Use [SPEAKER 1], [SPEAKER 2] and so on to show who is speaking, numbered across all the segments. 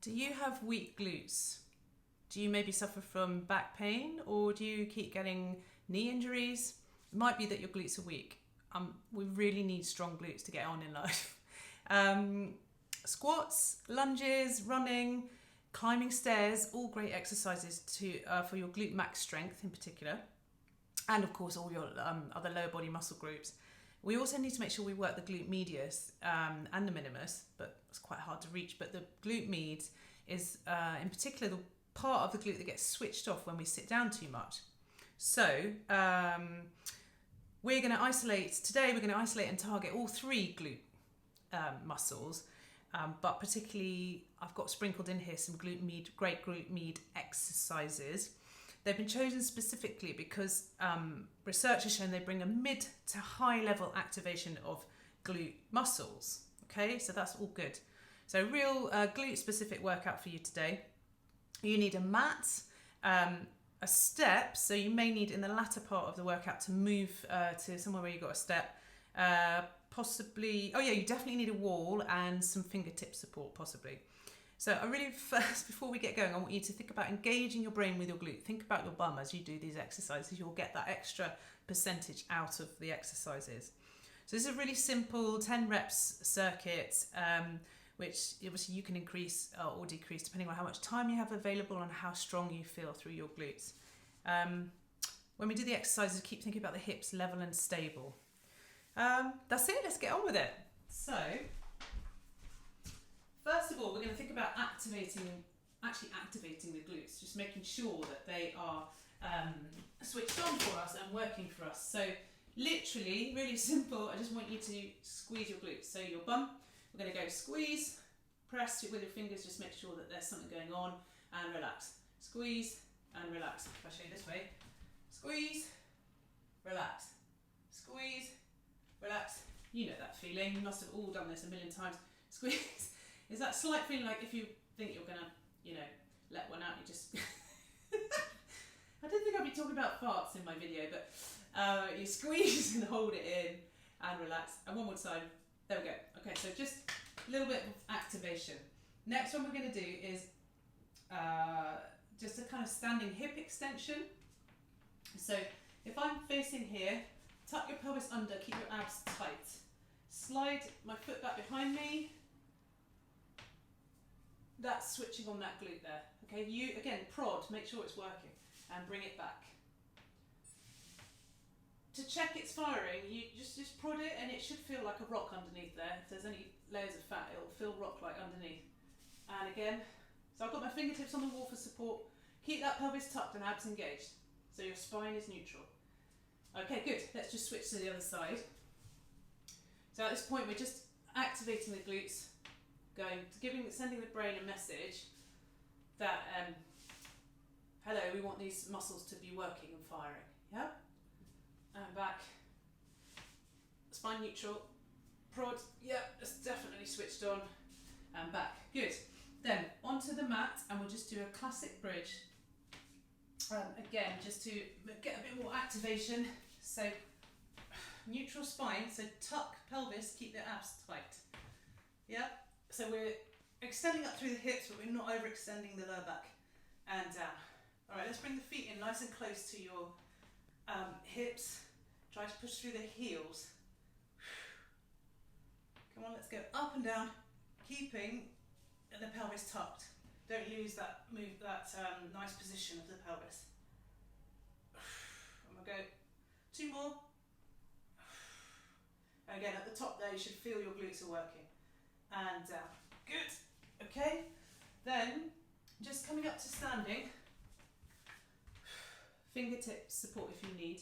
[SPEAKER 1] Do you have weak glutes? Do you maybe suffer from back pain, or do you keep getting knee injuries? It might be that your glutes are weak. We really need strong glutes to get on in life. Squats, lunges, running, climbing stairs, all great exercises for your glute max strength in particular. And of course all your other lower body muscle groups. We also need to make sure we work the glute medius and the minimus, but it's quite hard to reach. But the glute med is in particular the part of the glute that gets switched off when we sit down too much. So we're going to isolate and target all three glute muscles, but particularly I've got sprinkled in here some great glute med exercises. They've been chosen specifically because research has shown they bring a mid to high level activation of glute muscles. Okay, so that's all good. So real glute specific workout for you today. You need a mat, a step, so you may need in the latter part of the workout to move to somewhere where you've got a step. Possibly, you definitely need a wall and some fingertip support possibly. So I really first, before we get going, I want you to think about engaging your brain with your glute. Think about your bum as you do these exercises. You'll get that extra percentage out of the exercises. So this is a really simple 10 reps circuit, which obviously you can increase or decrease depending on how much time you have available and how strong you feel through your glutes. When we do the exercises, keep thinking about the hips level and stable. That's it, let's get on with it. So, first of all, we're going to think about activating the glutes, just making sure that they are switched on for us and working for us. So literally, really simple, I just want you to squeeze your glutes. So your bum, we're going to go squeeze, press with your fingers, just make sure that there's something going on, and relax. Squeeze and relax. If I show you this way, squeeze, relax, squeeze, relax. You know that feeling, you must have all done this a million times. Squeeze. Is that slight feeling like if you think you're gonna, let one out, you just... I didn't think I'd be talking about farts in my video, but you squeeze and hold it in and relax. And one more time. There we go. Okay, so just a little bit of activation. Next one we're going to do is just a kind of standing hip extension. So if I'm facing here, tuck your pelvis under, keep your abs tight. Slide my foot back behind me. That's switching on that glute there. Okay, you again prod, make sure it's working, and bring it back. To check it's firing, you just prod it, and it should feel like a rock underneath there. If there's any layers of fat, it'll feel rock-like underneath. And again, so I've got my fingertips on the wall for support. Keep that pelvis tucked and abs engaged, so your spine is neutral. Okay, good. Let's just switch to the other side. So at this point, we're just activating the glutes. Sending the brain a message that, hello, we want these muscles to be working and firing, yeah? And back, spine neutral, prod, yep, it's definitely switched on, and back, good. Then, onto the mat, and we'll just do a classic bridge. Again, just to get a bit more activation, so neutral spine, so tuck pelvis, keep the abs tight, yeah? So we're extending up through the hips, but we're not overextending the lower back and down. All right, let's bring the feet in nice and close to your hips. Try to push through the heels. Come on, let's go up and down, keeping the pelvis tucked. Don't lose that nice position of the pelvis. I'm gonna go 2 more. Again, at the top there, you should feel your glutes are working. And down. Good. Okay. Then, just coming up to standing. Fingertip support if you need.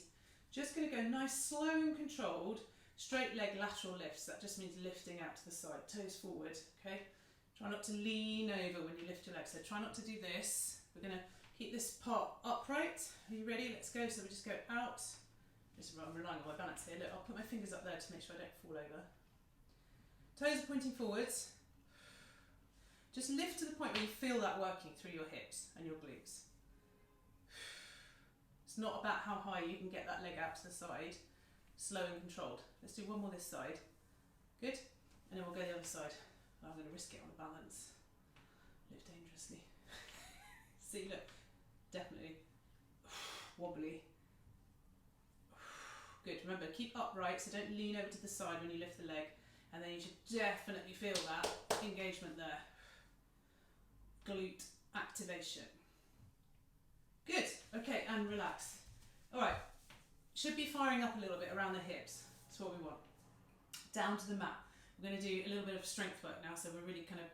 [SPEAKER 1] Just going to go nice, slow and controlled, straight leg lateral lifts. That just means lifting out to the side, toes forward. Okay. Try not to lean over when you lift your legs. So try not to do this. We're going to keep this part upright. Are you ready? Let's go. So we just go out. I'm relying on my balance here. Look, I'll put my fingers up there to make sure I don't fall over. Toes are pointing forwards. Just lift to the point where you feel that working through your hips and your glutes. It's not about how high you can get that leg out to the side. Slow and controlled. Let's do one more this side. Good. And then we'll go the other side. I'm going to risk it on the balance. Lifting. See, look, definitely wobbly. Good, remember, keep upright, so don't lean over to the side when you lift the leg, and then you should definitely feel that engagement there. Glute activation. Good, okay, and relax. All right, should be firing up a little bit around the hips. That's what we want. Down to the mat. We're going to do a little bit of strength work now, so we're really kind of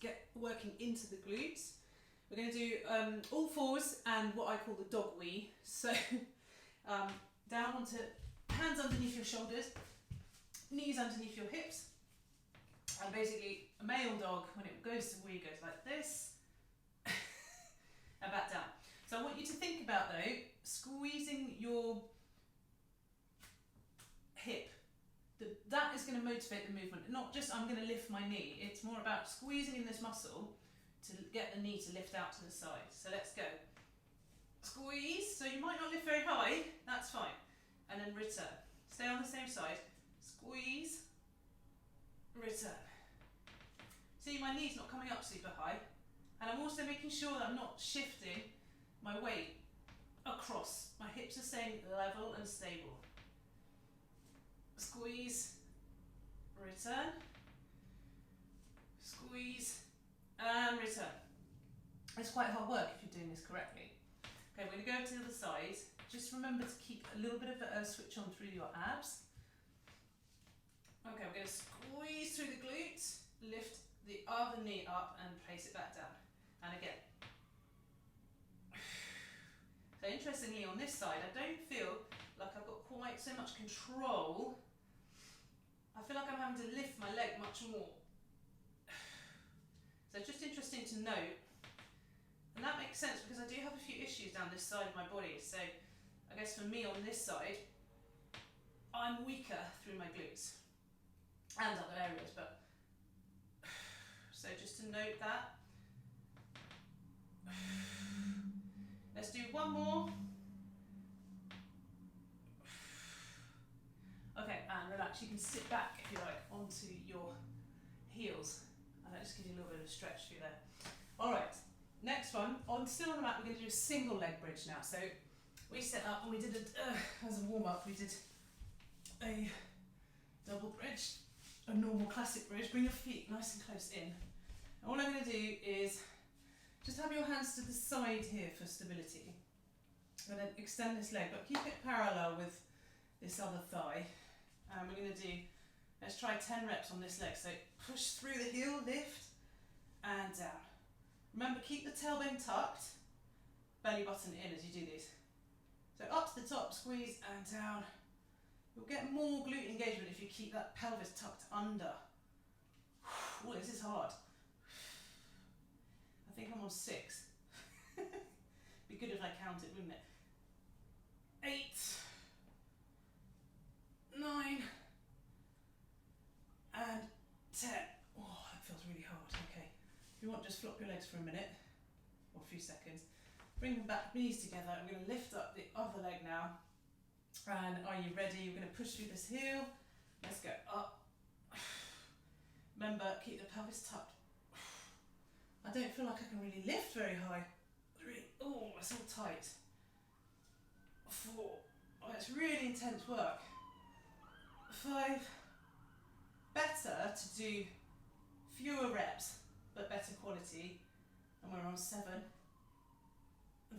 [SPEAKER 1] get working into the glutes. We're going to do all fours and what I call the dog wee. So down onto hands underneath your shoulders, knees underneath your hips, and basically a male dog, when it goes to wee, goes like this and back down. So I want you to think about, though, squeezing your hip. That is going to motivate the movement, not just I'm going to lift my knee. It's more about squeezing in this muscle to get the knee to lift out to the side. So let's go. Squeeze. So you might not lift very high, that's fine. And then return. Stay on the same side. Squeeze. Return. See, my knee's not coming up super high. And I'm also making sure that I'm not shifting my weight across. My hips are staying level and stable. Squeeze, return, squeeze, and return. It's quite hard work if you're doing this correctly. Okay, we're going to go to the other side. Just remember to keep a little bit of a switch on through your abs. Okay, we're going to squeeze through the glutes, lift the other knee up and place it back down. And again. So interestingly on this side, I don't feel like I've got quite so much control. I feel like I'm having to lift my leg much more. So it's just interesting to note. And that makes sense because I do have a few issues down this side of my body. So I guess for me on this side, I'm weaker through my glutes and other areas. But so just to note that. Let's do one more. Okay, and relax. You can sit back, if you like, onto your heels. And that just gives you a little bit of a stretch through there. All right, next one. Still on the mat, we're going to do a single leg bridge now. So we set up and we did as a warm-up, we did a double bridge, a normal classic bridge. Bring your feet nice and close in. And all I'm going to do is just have your hands to the side here for stability. And then extend this leg, but keep it parallel with this other thigh. And we're going to do, let's try 10 reps on this leg. So push through the heel, lift, and down. Remember, keep the tailbone tucked, belly button in as you do these. So up to the top, squeeze, and down. You'll get more glute engagement if you keep that pelvis tucked under. Oh, this is hard. I think I'm on 6. Be good if I counted, wouldn't it? 8, 9, and 10. Oh, that feels really hard. Okay. If you want, just flop your legs for a minute, or a few seconds. Bring them back, knees together. I'm going to lift up the other leg now. And are you ready? You're going to push through this heel. Let's go up. Remember, keep the pelvis tucked. I don't feel like I can really lift very high. 3, oh, it's all tight. 4, oh, it's really intense work. 5, better to do fewer reps, but better quality. And we're on 7.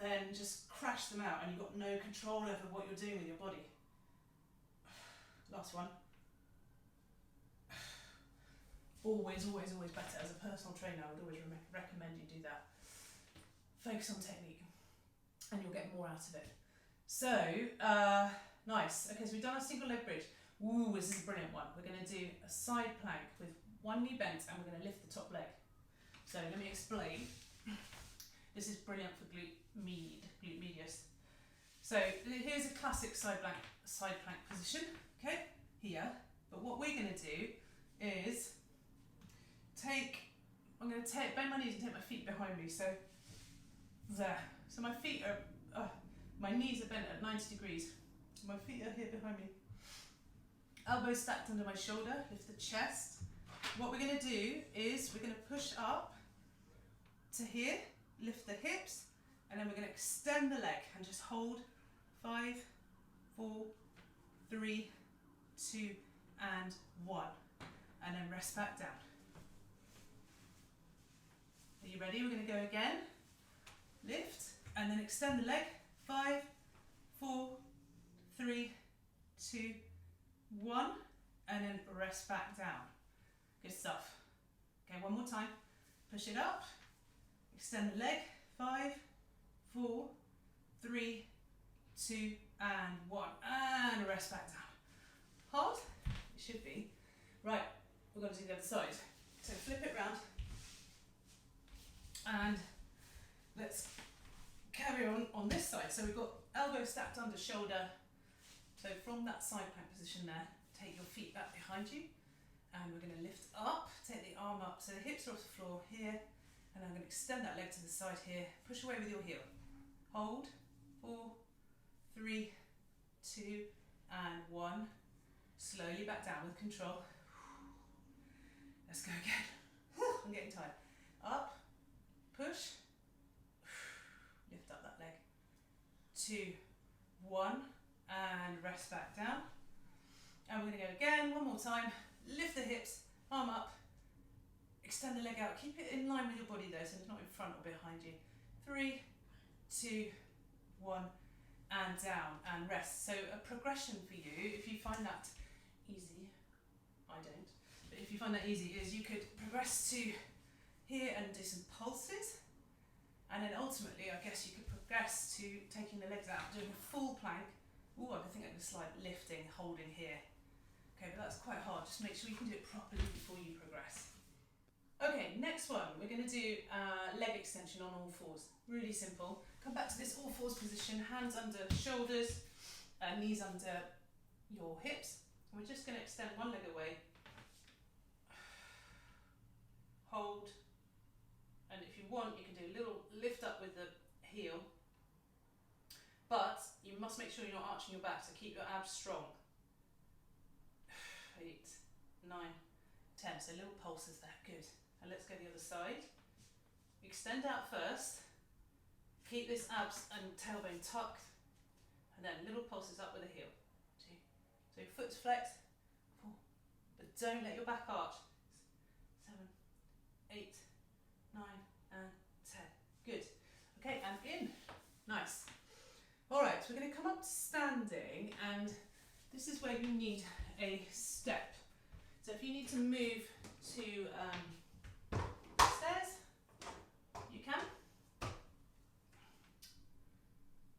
[SPEAKER 1] Then just crash them out and you've got no control over what you're doing with your body. Last one. Always, always, always better. As a personal trainer, I would always recommend you do that. Focus on technique and you'll get more out of it. So, nice. Okay, so we've done a single leg bridge. Ooh, this is a brilliant one. We're going to do a side plank with one knee bent and we're going to lift the top leg. So let me explain. This is brilliant for glute medius. So here's a classic side plank position, okay, here. But what we're going to do is bend my knees and take my feet behind me. So there. So my feet are, my knees are bent at 90 degrees. My feet are here behind me. Elbows stacked under my shoulder, lift the chest. What we're going to do is we're going to push up to here lift the hips, and then we're going to extend the leg and just hold 5, 4, 3, 2, and 1. And then rest back down. Are you ready? We're going to go again. Lift, and then extend the leg. 5, 4, 3, 2, 1. And then rest back down. Good stuff. Okay, one more time. Push it up. Extend the leg. 5, 4, 3, 2, and 1. And rest back down. Hold. It should be. Right, we're going to do the other side. So flip it round. And let's carry on this side. So we've got elbow stacked under shoulder. So from that side plank position there, take your feet back behind you. And we're going to lift up, take the arm up. So the hips are off the floor here. And I'm going to extend that leg to the side here. Push away with your heel. Hold. 4, 3, 2, and 1. Slowly back down with control. Let's go again. I'm getting tired. Up. Push. Lift up that leg. 2, 1. And rest back down. And we're going to go again. One more time. Lift the hips. Arm up. Extend the leg out. Keep it in line with your body though, so it's not in front or behind you. 3, 2, 1, and down, and rest. So a progression for you, if you find that easy, I don't, but if you find that easy, is you could progress to here and do some pulses, and then ultimately, I guess you could progress to taking the legs out, doing a full plank. Ooh, I think I can slide lifting, holding here. Okay, but that's quite hard. Just make sure you can do it properly before you progress. Okay, next one, we're going to do leg extension on all fours. Really simple. Come back to this all fours position, hands under shoulders, knees under your hips. And we're just going to extend one leg away. Hold. And if you want, you can do a little lift up with the heel. But you must make sure you're not arching your back, so keep your abs strong. 8, 9, 10. So little pulses there. Good. And let's go the other side. Extend out first. Keep this abs and tailbone tucked. And then little pulses up with the heel. 2. So your foot's flexed. 4. But don't let your back arch. 7, 8, 9, and 10. Good. Okay, and in. Nice. Alright, so we're going to come up to standing, and this is where you need a step. So if you need to move to stairs, you can.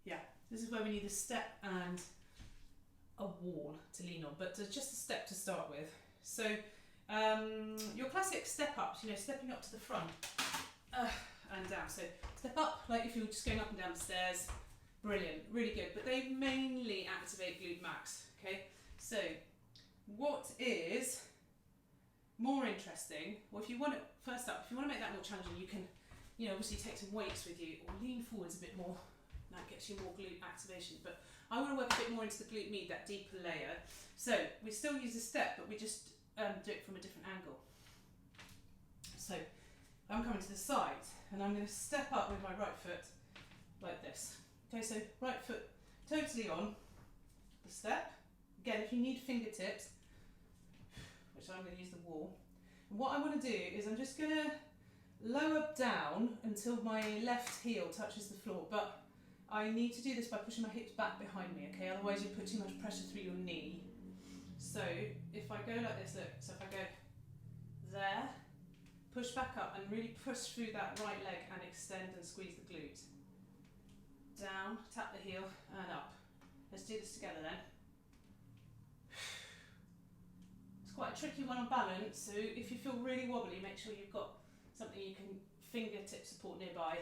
[SPEAKER 1] Yeah, this is where we need a step and a wall to lean on, but just a step to start with. So your classic step ups, you know, stepping up to the front and down. So step up like if you were just going up and down the stairs. Brilliant, really good, but they mainly activate glute max. Okay, so what is more interesting, well, if you want it, first up, if you want to make that more challenging, you can, you know, obviously take some weights with you or lean forwards a bit more. That gets you more glute activation, but I want to work a bit more into the glute med, that deeper layer. So we still use a step, but we just do it from a different angle. So I'm coming to the side, and I'm going to step up with my right foot like this. Okay, so right foot totally on the step. Again, if you need fingertips, which I'm going to use the wall, what I want to do is I'm just going to lower down until my left heel touches the floor, but I need to do this by pushing my hips back behind me, okay? Otherwise you put too much pressure through your knee. So if I go like this, look, so if I go there, push back up and really push through that right leg and extend and squeeze the glute. Down, tap the heel and up. Let's do this together then. It's quite a tricky one on balance, so if you feel really wobbly, make sure you've got something you can fingertip support nearby.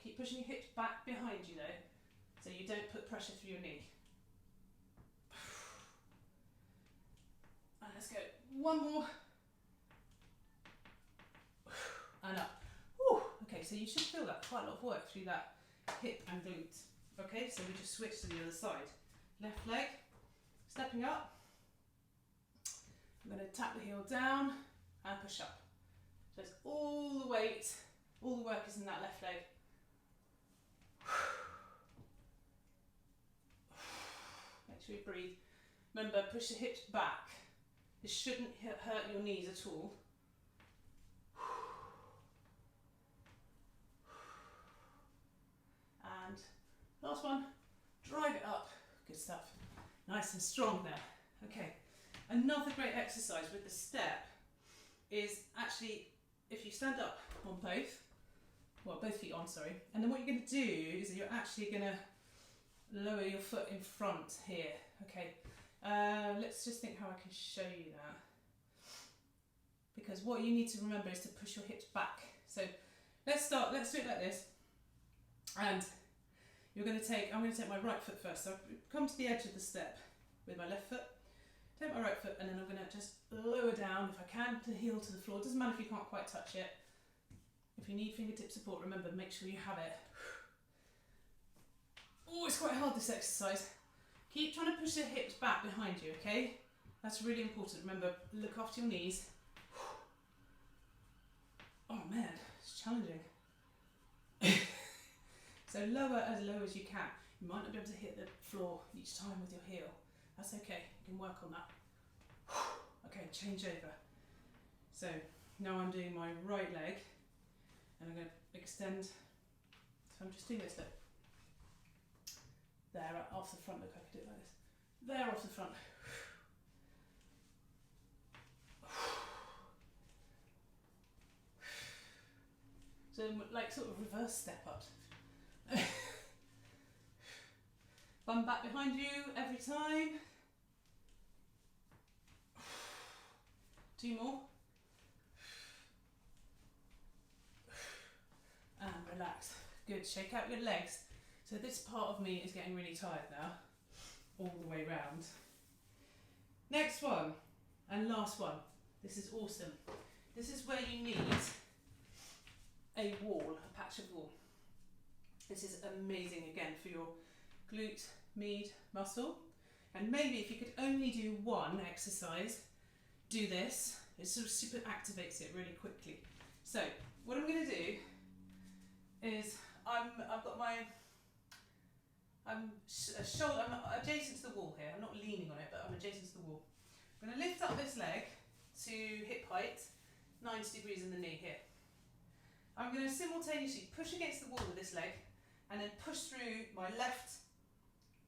[SPEAKER 1] Keep pushing your hips back behind you though, so you don't put pressure through your knee. And let's go one more. And up. Whew. Okay, so you should feel that quite a lot of work through that hip and glute. Okay, so we just switch to the other side. Left leg, stepping up. I'm going to tap the heel down and push up. So it's all the weight All the work is in that left leg. Make sure you breathe. Remember, push the hips back. This shouldn't hurt your knees at all. And last one, drive it up. Good stuff. Nice and strong there. Okay, another great exercise with the step is actually if you stand up on both feet on, sorry, and then what you're going to do is you're actually going to lower your foot in front here. Okay, let's just think how I can show you that, because what you need to remember is to push your hips back. So let's do it like this, and I'm going to take my right foot first. So I come to the edge of the step with my left foot, take my right foot, and then I'm going to just lower down, if I can, to heel to the floor. It doesn't matter if you can't quite touch it. If you need fingertip support, remember, make sure you have it. Oh, it's quite hard, this exercise. Keep trying to push your hips back behind you, okay? That's really important. Remember, look after your knees. Oh man, it's challenging. So lower as you can. You might not be able to hit the floor each time with your heel. That's okay, you can work on that. Okay, change over. So now I'm doing my right leg, and I'm going to extend. So I'm just doing this, look. There, off the front, look, I could do it like this. There, off the front. So like sort of reverse step up. Bum back behind you every time. 2 more. And relax. Good, shake out your legs. So this part of me is getting really tired now, all the way round. Next one, and last one. This is awesome. This is where you need a wall, a patch of wall. This is amazing again for your glute med muscle. And maybe if you could only do one exercise, do this. It sort of super activates it really quickly. So what I'm going to do is I'm adjacent to the wall here. I'm not leaning on it, but I'm adjacent to the wall. I'm going to lift up this leg to hip height, 90 degrees in the knee here. I'm going to simultaneously push against the wall with this leg and then push through my left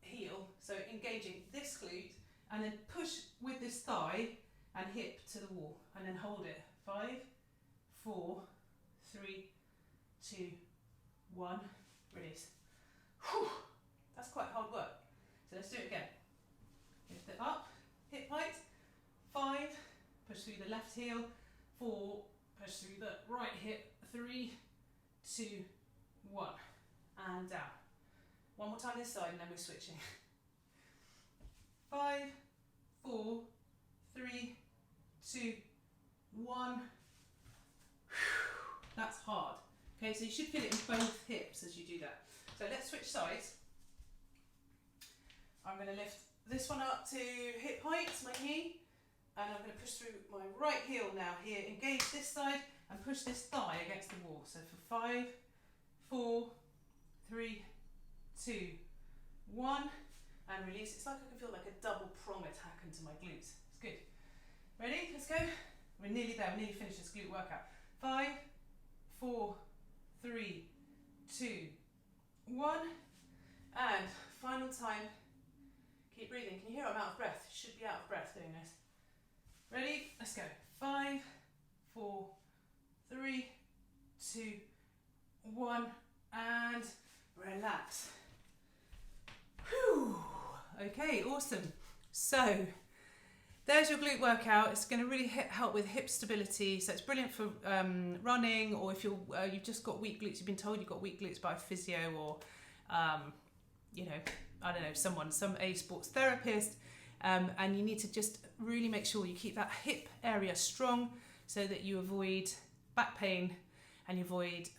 [SPEAKER 1] heel, so engaging this glute, and then push with this thigh and hip to the wall, and then hold it. 5, 4, 3, 2, 1, release. Whew. That's quite hard work. So let's do it again. Lift it up, hip height. 5, push through the left heel. 4, push through the right hip. 3, 2, 1, and down. One more time this side, and then we're switching. 5, 4, 3, 2, 1. That's hard. Okay, so you should feel it in both hips as you do that. So let's switch sides. I'm going to lift this one up to hip height, my knee, and I'm going to push through my right heel now here. Engage this side and push this thigh against the wall. So for 5, 4, 3, 2, 1, and release. It's like I can feel like a double prong attack into my glutes. It's good. Ready? Let's go. We're nearly there. We're nearly finished this glute workout. 5, 4, 3, 2, 1, and final time. Keep breathing. Can you hear I'm out of breath? You should be out of breath doing this. Ready? Let's go. 5, 4, 3, 2, 1, and relax. Whew. Okay, awesome. So there's your glute workout. It's going to really help with hip stability. So it's brilliant for running, or if you've just got weak glutes, you've been told you've got weak glutes by a physio, or you know, I don't know, some sports therapist, and you need to just really make sure you keep that hip area strong so that you avoid back pain and you avoid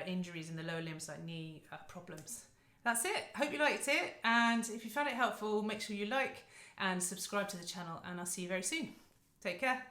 [SPEAKER 1] injuries in the lower limbs like knee problems. That's it. Hope you liked it, and if you found it helpful, make sure you like and subscribe to the channel, and I'll see you very soon. Take care.